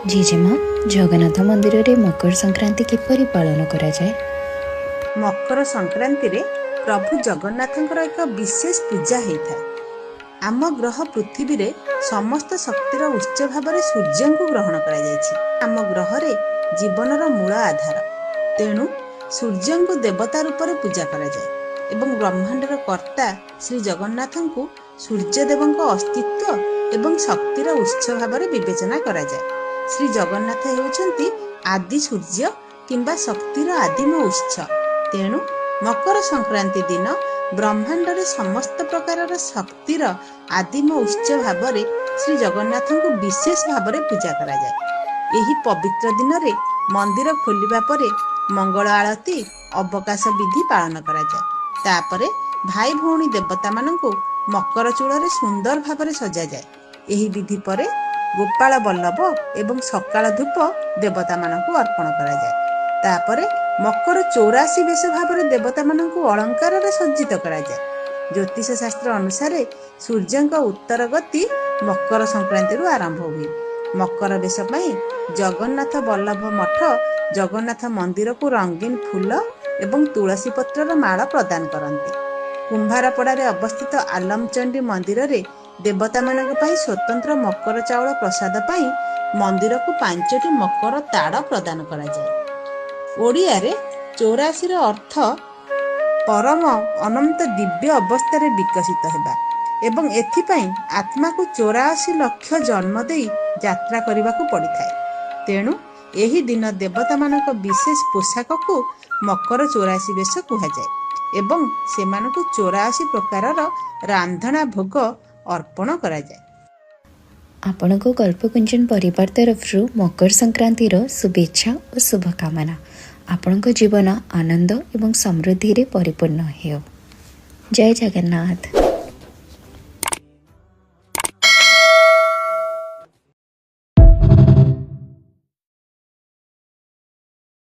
जीजेमा जगन्नाथ मंदिर रे मकर संक्रांति किपरि पालन करा जाए? मकर संक्रांति रे प्रभु जगन्नाथंकर एक विशेष पूजा होता है। आम ग्रह पृथ्वी रे समस्त शक्तिर उच्च भाव सूर्य को ग्रहण करा आम ग्रह रे जीवनर मूल आधार, तेणु सूर्य को देवता रूप में पूजा करा जाए एवं ब्रह्मांडर कर्ता श्री जगन्नाथ को सूर्यदेव अस्तित्व एवं शक्तिर उत्स भाव विवेचना करा जाए। श्री जगन्नाथ हेउछन्ति आदि सूर्य किंबा शक्तिर आदिम उत्स, तेणु मकर संक्रांति दिन ब्रह्मांडरे समस्त प्रकार शक्तिर आदिम उत्स भाव श्री जगन्नाथ को विशेष भाव पूजा करा जाए। एही पवित्र दिन रे मंदिर खोलिबा परे मंगल आरती अवकाश विधि पालन करा जाए। तापरे भाई भौणी देवता मानंकु मकर चूड़े सुंदर भाव सजा जाए। एही विधि परे गोपाल बल्लभ एवं सकाळ धूप देवता मानंकु अर्पण करा जाए। तापरे मकर 84 बेश भाव देवता मानंकु अलंकार सज्जित करा जाए। ज्योतिष शास्त्र अनुसार सूर्य उत्तर गति मकर संक्रांति आरंभ हुए। मकर बेश पई जगन्नाथ बल्लभ मठ जगन्नाथ मंदिर को रंगीन फूल एवं तुलसी पत्र माला प्रदान करती। कुंभारपड़ा अवस्थित आलमचंडी मंदिर रे देवता मानक पई स्वतंत्र मकर चाउल प्रसाद पाई मंदिर को 5टी मकर ताड़ प्रदान करा जाए। ओडिया रे 84 अर्थ परम अनंत दिव्य अवस्था विकसित हेबा एवं एथिपाई आत्मा को 84 लाख जन्म देई यात्रा करने को पड़ी थाए। तेणु एही दिन देवता मानक विशेष पोशाक को मकर 84 बेश कहुए एवं सेमानकु 84 प्रकार रांधना भोग अर्पण करा जाए। आपण को कल्पकुंजन परिवार तरफ मकर संक्रांति शुभेच्छा और शुभकामना। आपण जीवन आनंद एवं समृद्धि रे परिपूर्ण हो। जय जगन्नाथ।